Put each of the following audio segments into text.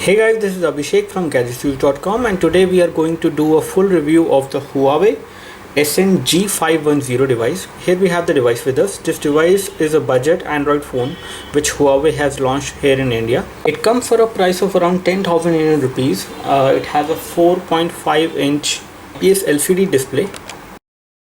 Hey guys, this is Abhishek from gadgetsnews.com, and today we are going to do a full review of the Huawei G510 device. Here we have the device with us. This device is a budget Android phone which Huawei has launched here in India. It comes for a price of around 10,000 Indian rupees. It has a 4.5-inch IPS LCD display,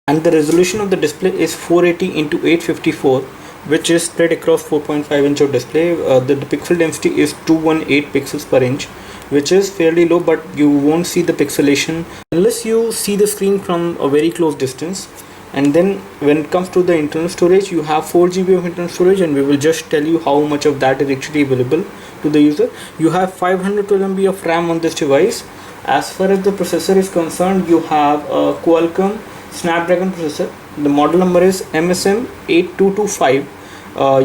and the resolution of the display is 480 into 854, which is spread across 4.5 inch of display. The pixel density is 218 pixels per inch, which is fairly low, but you won't see the pixelation unless you see the screen from a very close distance. And then when it comes to the internal storage, you have 4 GB of internal storage, and we will just tell you how much of that is actually available to the user. You have 512 MB of RAM on this device. As far as the processor is concerned, you have a Qualcomm Snapdragon processor. The model number is MSM8225.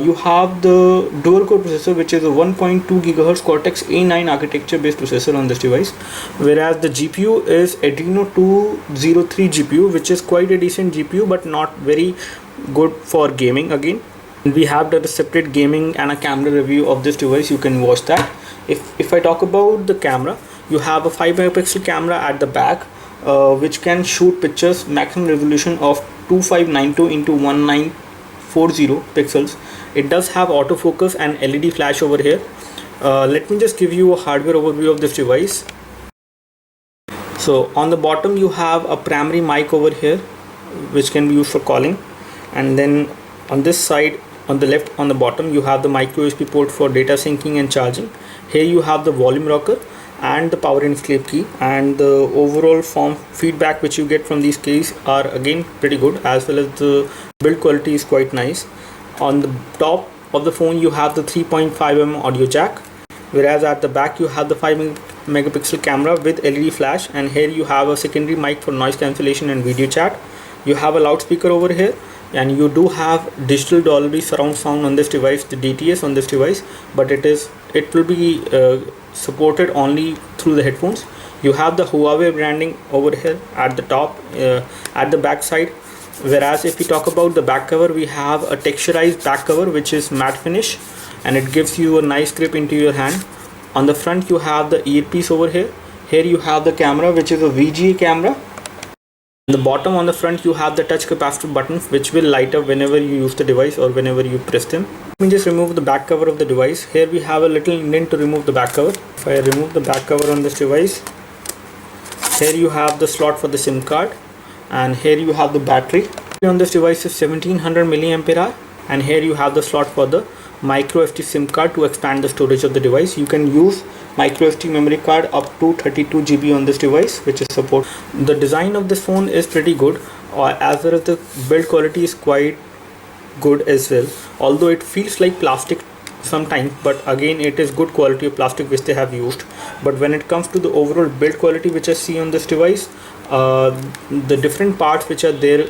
You have the dual core processor, which is a 1.2 GHz Cortex A9 architecture based processor on this device, whereas the GPU is Adreno 203 GPU, which is quite a decent GPU but not very good for gaming. Again, we have done a separate gaming and a camera review of this device. You can watch that. If I talk about the camera, you have a 5 megapixel camera at the back, which can shoot pictures maximum resolution of 2592 into 1940 pixels. It does have autofocus and LED flash over here. Let me just give you a hardware overview of this device. So on the bottom you have a primary mic over here, which can be used for calling, and then on this side, on the left, on the bottom, you have the micro USB port for data syncing and charging. Here you have the volume rocker and the power and escape key, and the overall form feedback which you get from these keys are again pretty good, as well as the build quality is quite nice. On the top of the phone you have the 3.5mm audio jack, whereas at the back you have the 5 megapixel camera with LED flash, and here you have a secondary mic for noise cancellation and video chat. You have a loudspeaker over here, and you do have digital Dolby surround sound on this device, the DTS on this device, but it will be supported only through the headphones. You have the Huawei branding over here at the top, at the back side, whereas if we talk about the back cover, we have a texturized back cover which is matte finish, and it gives you a nice grip into your hand. On the front you have the earpiece over here. Here you have the camera, which is a VGA camera. On the bottom on the front you have the touch capacitor buttons, which will light up whenever you use the device or whenever you press them. Let me just remove the back cover of the device. Here we have a little indent to remove the back cover. If I remove the back cover on this device, here you have the slot for the SIM card, and here you have the battery. On this device is 1700 mAh, and here you have the slot for the micro SD SIM card to expand the storage of the device. You can use micro SD memory card up to 32 GB on this device, which is support. The design of this phone is pretty good, as well as the build quality is quite good as well, although it feels like plastic sometimes, but again it is good quality of plastic which they have used. But when it comes to the overall build quality which I see on this device, the different parts which are there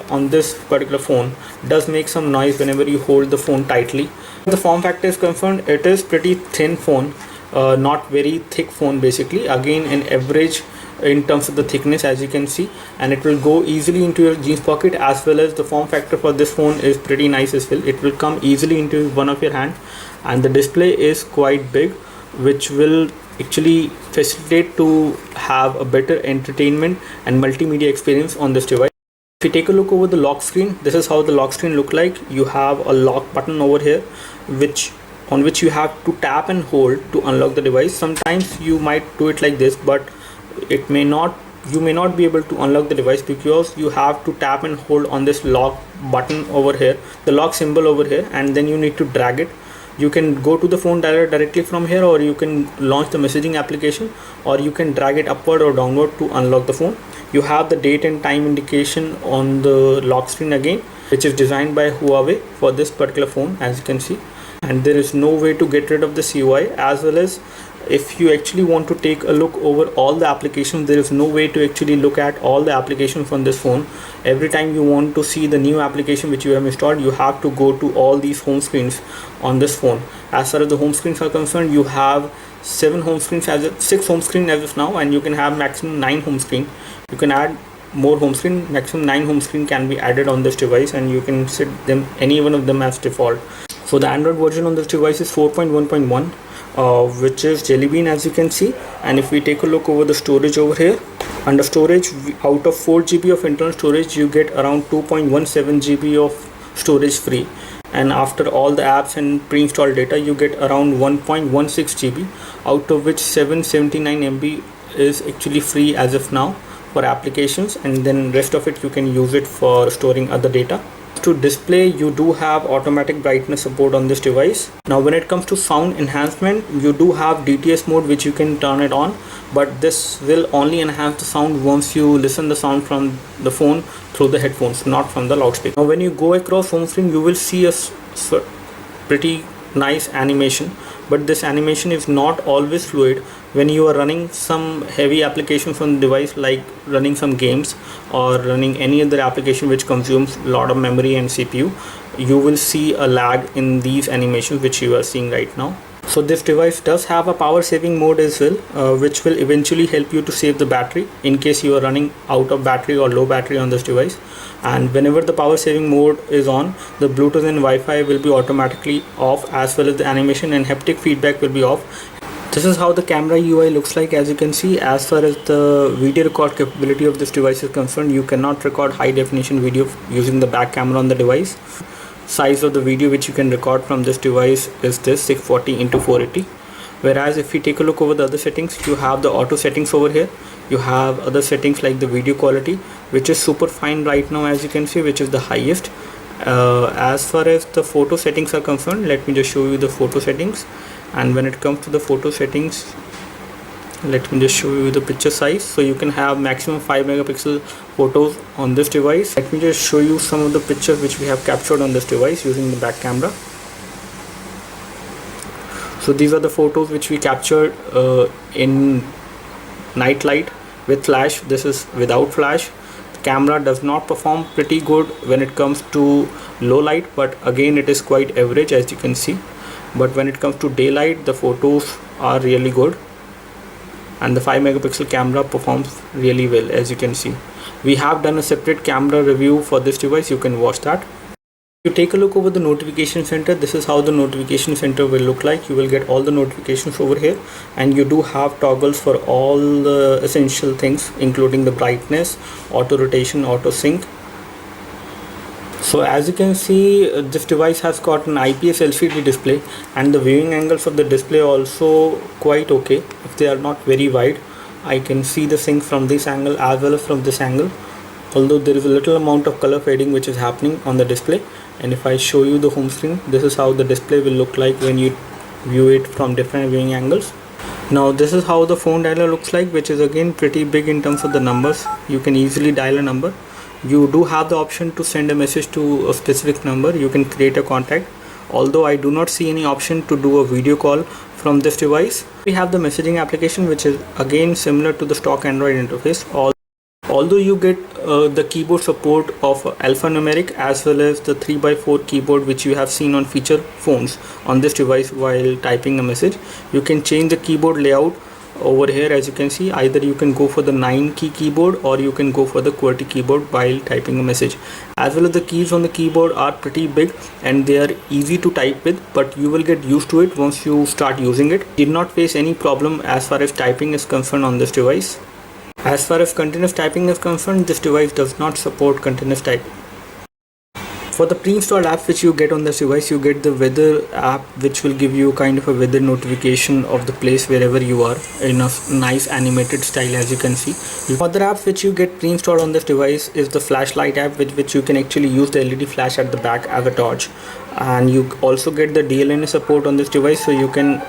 on this particular phone does make some noise whenever you hold the phone tightly. The form factor is concerned, it is pretty thin phone, not very thick phone basically, again an average in terms of the thickness, as you can see, and it will go easily into your jeans pocket, as well as the form factor for this phone is pretty nice as well. It will come easily into one of your hand, and the display is quite big, which will actually facilitate to have a better entertainment and multimedia experience on this device. If you take a look over the lock screen, this is how the lock screen look like. You have a lock button over here, on which you have to tap and hold to unlock the device. Sometimes you might do it like this, but you may not be able to unlock the device because you have to tap and hold on this lock button over here, the lock symbol over here, and then you need to drag it. You can go to the phone dialer directly from here, or you can launch the messaging application, or you can drag it upward or downward to unlock the phone. You have the date and time indication on the lock screen again, which is designed by Huawei for this particular phone, as you can see, and there is no way to get rid of the CUI, as well as if you actually want to take a look over all the applications, there is no way to actually look at all the applications on this phone. Every time you want to see the new application which you have installed, you have to go to all these home screens on this phone. As far as the home screens are concerned, you have 6 home screens as of now, and you can have maximum 9 home screen. You can add more home screen. Maximum 9 home screen can be added on this device, and you can set them any one of them as default. So the Android version on this device is 4.1.1. which is Jelly Bean, as you can see. And if we take a look over the storage over here, under storage, out of 4 GB of internal storage, you get around 2.17 GB of storage free, and after all the apps and pre-installed data, you get around 1.16 GB, out of which 779 MB is actually free as of now for applications, and then rest of it you can use it for storing other data. To display, you do have automatic brightness support on this device. Now when it comes to sound enhancement, you do have DTS mode which you can turn it on, but this will only enhance the sound once you listen the sound from the phone through the headphones, not from the loudspeaker. Now when you go across home screen, you will see a pretty nice animation, but this animation is not always fluid. When you are running some heavy applications on the device, like running some games or running any other application which consumes a lot of memory and CPU, you will see a lag in these animations which you are seeing right now. So this device does have a power saving mode as well, which will eventually help you to save the battery in case you are running out of battery or low battery on this device. And whenever the power saving mode is on, the Bluetooth and Wi-Fi will be automatically off, as well as the animation and haptic feedback will be off. This is how the camera UI looks like. As you can see, as far as the video record capability of this device is concerned, you cannot record high definition video using the back camera on the device. Size of the video which you can record from this device is this 640 into 480. Whereas if you take a look over the other settings, you have the auto settings over here. You have other settings like the video quality, which is super fine right now, as you can see, which is the highest. As far as the photo settings are concerned, let me just show you the photo settings. And when it comes to the photo settings, let me just show you the picture size. So you can have maximum 5 megapixel photos on this device. Let me just show you some of the pictures which we have captured on this device using the back camera. So these are the photos which we captured in night light with flash. This is without flash. The camera does not perform pretty good when it comes to low light, but again it is quite average, as you can see. But when it comes to daylight, the photos are really good, and the 5 megapixel camera performs really well, as you can see. We have done a separate camera review for this device, you can watch that. If you take a look over the notification center, this is how the notification center will look like. You will get all the notifications over here, and you do have toggles for all the essential things, including the brightness, auto rotation, auto sync. So as you can see, this device has got an IPS LCD display, and the viewing angles of the display also quite okay. If they are not very wide, I can see the sync from this angle as well as from this angle, although there is a little amount of color fading which is happening on the display. And if I show you the home screen, this is how the display will look like when you view it from different viewing angles. Now this is how the phone dialer looks like, which is again pretty big in terms of the numbers. You can easily dial a number. You do have the option to send a message to a specific number. You can create a contact, although I do not see any option to do a video call from this device. We have the messaging application, which is again similar to the stock Android interface. Although you get the keyboard support of alphanumeric as well as the 3x4 keyboard which you have seen on feature phones on this device while typing a message, you can change the keyboard layout over here. As you can see, either you can go for the 9-key keyboard or you can go for the QWERTY keyboard while typing a message. As well as the keys on the keyboard are pretty big and they are easy to type with, but you will get used to it once you start using it. Did not face any problem as far as typing is concerned on this device. As far as continuous typing is concerned, this device does not support continuous typing. For the pre-installed apps which you get on this device, you get the weather app, which will give you kind of a weather notification of the place wherever you are in a nice animated style, as you can see. Other apps which you get pre-installed on this device is the flashlight app, with which you can actually use the LED flash at the back as a torch. And you also get the DLNA support on this device, so you can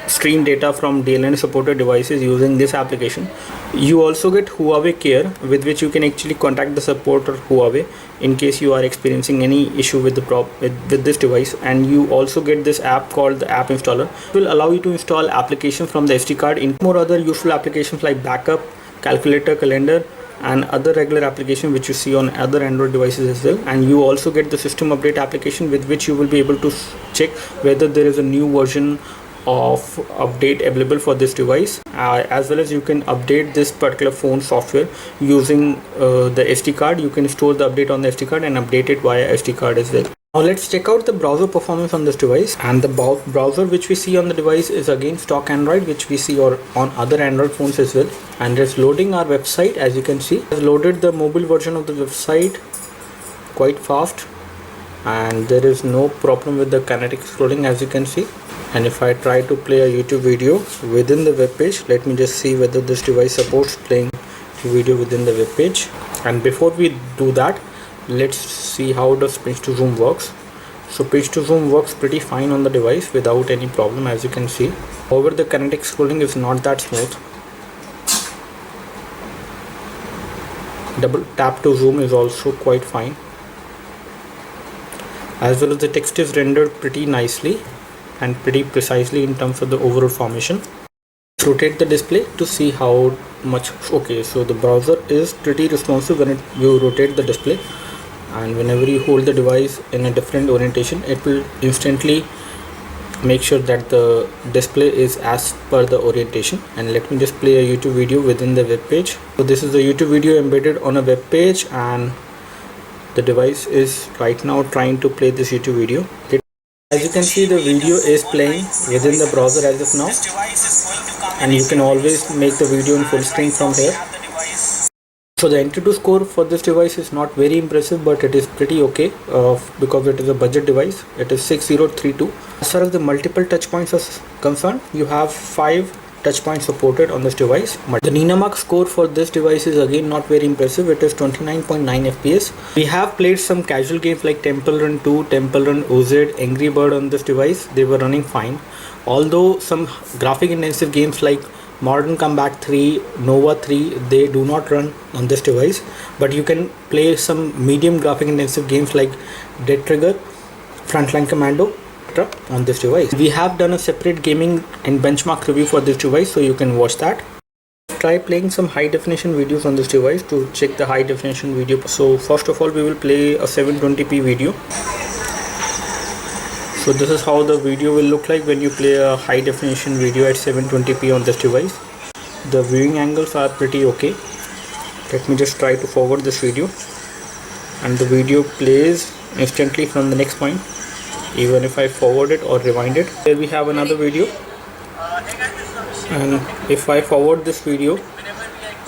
stream data from DLNA supported devices using this application. You also get Huawei Care, with which you can actually contact the support of Huawei in case you are experiencing any issue with with this device. And you also get this app called the App Installer. It will allow you to install applications from the SD card in more other useful applications like backup, calculator, calendar, and other regular applications which you see on other Android devices as well. And you also get the system update application, with which you will be able to check whether there is a new version of update available for this device, as well as you can update this particular phone software using the SD card. You can store the update on the SD card and update it via SD card as well. Now let's check out the browser performance on this device, and the browser which we see on the device is again stock Android, which we see on other Android phones as well, and it's loading our website. As you can see, it has loaded the mobile version of the website quite fast, and there is no problem with the kinetic scrolling, as you can see. And if I try to play a YouTube video within the web page, let me just see whether this device supports playing video within the web page. And before we do that, let's see how does pinch to zoom works. So pinch to zoom works pretty fine on the device without any problem, as you can see. However, the kinetic scrolling is not that smooth. Double tap to zoom is also quite fine, as well as the text is rendered pretty nicely and pretty precisely in terms of the overall formation. Rotate the display to see how much. Okay, so the browser is pretty responsive when you rotate the display, and whenever you hold the device in a different orientation, it will instantly make sure that the display is as per the orientation. And let me just play a YouTube video within the web page. So this is a YouTube video embedded on a web page, and the device is right now trying to play this YouTube video. As you can see, the video is playing within the browser as of now, and you can always make the video in full screen from here. So the Antutu score for this device is not very impressive, but it is pretty okay because it is a budget device. It is 6032. As far as the multiple touch points are concerned, you have 5 touch points supported on this device. The Ninamark score for this device is again not very impressive. It is 29.9 FPS. We have played some casual games like Temple Run 2, Temple Run OZ, Angry Bird on this device. They were running fine. Although some graphic intensive games like Modern Combat 3, Nova 3, they do not run on this device, but you can play some medium graphic intensive games like Dead Trigger, Frontline Commando on this device. We have done a separate gaming and benchmark review for this device, so you can watch that. Try playing some high definition videos on this device to check the high definition video. So first of all, we will play a 720p video. So this is how the video will look like when you play a high definition video at 720p on this device. The viewing angles are pretty okay. Let me just try to forward this video, and the video plays instantly from the next point, even if I forward it or rewind it. Here we have another video, and if I forward this video,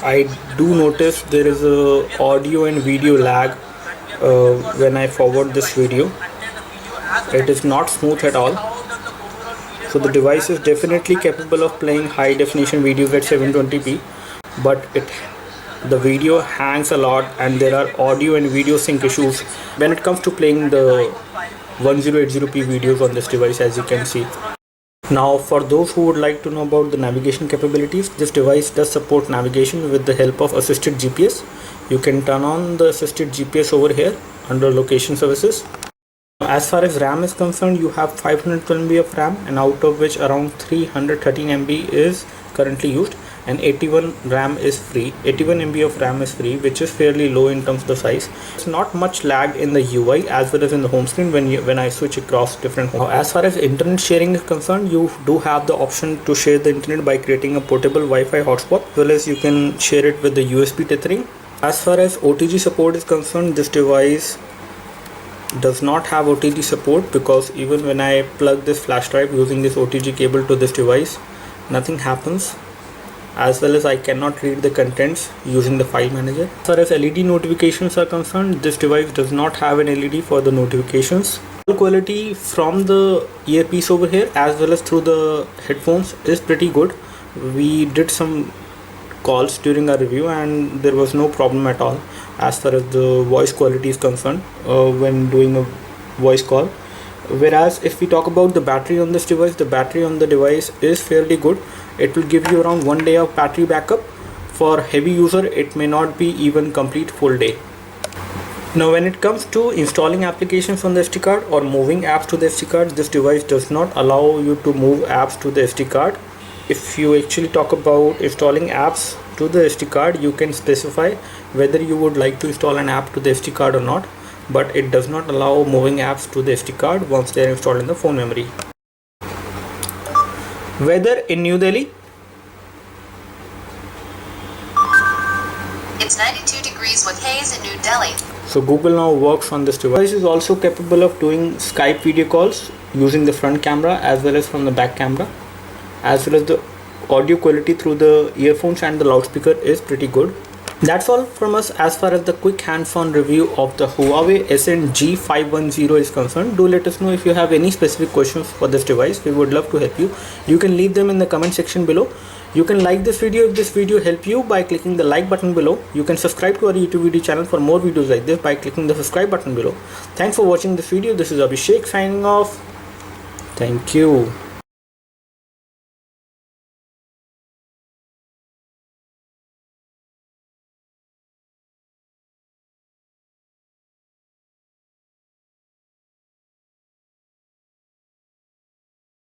I do notice there is a audio and video lag when I forward this video. It is not smooth at all. So the device is definitely capable of playing high definition videos at 720p, but the video hangs a lot, and there are audio and video sync issues when it comes to playing the 1080p videos on this device, as you can see. Now for those who would like to know about the navigation capabilities, this device does support navigation with the help of assisted GPS. You can turn on the assisted GPS over here under location services. As far as RAM is concerned, you have 512 MB of RAM, and out of which around 313 MB is currently used, and 81 RAM is free. 81 MB of RAM is free, which is fairly low in terms of the size. It's not much lag in the UI as well as in the home screen when I switch across different home. As far as internet sharing is concerned, you do have the option to share the internet by creating a portable Wi-Fi hotspot, as well as you can share it with the USB tethering. As far as OTG support is concerned, this device does not have OTG support, because even when I plug this flash drive using this OTG cable to this device, nothing happens, as well as I cannot read the contents using the file manager. As far as LED notifications are concerned, this device does not have an LED for the notifications. The quality from the earpiece over here as well as through the headphones is pretty good. We did some calls during our review and there was no problem at all as far as the voice quality is concerned when doing a voice call. Whereas if we talk about the battery on this device, the battery on the device is fairly good. It will give you around 1 day of battery backup. For heavy user, it may not be even complete full day. Now when it comes to installing applications on the SD card or moving apps to the SD card, this device does not allow you to move apps to the SD card. If you actually talk about installing apps to the SD card, you can specify whether you would like to install an app to the SD card or not, but it does not allow moving apps to the SD card once they are installed in the phone memory. Weather in New Delhi. It's 92 degrees with haze in New Delhi. So Google now works on this device. It is also capable of doing Skype video calls using the front camera as well as from the back camera, as well as the audio quality through the earphones and the loudspeaker is pretty good. That's all from us as far as the quick hands-on review of the Huawei Ascend G510 is concerned. Do let us know if you have any specific questions for this device. We would love to help you. You can leave them in the comment section below. You can like this video if this video helped you by clicking the like button below. You can subscribe to our YouTube video channel for more videos like this by clicking the subscribe button below. Thanks for watching this video. This is Abhishek signing off. Thank you.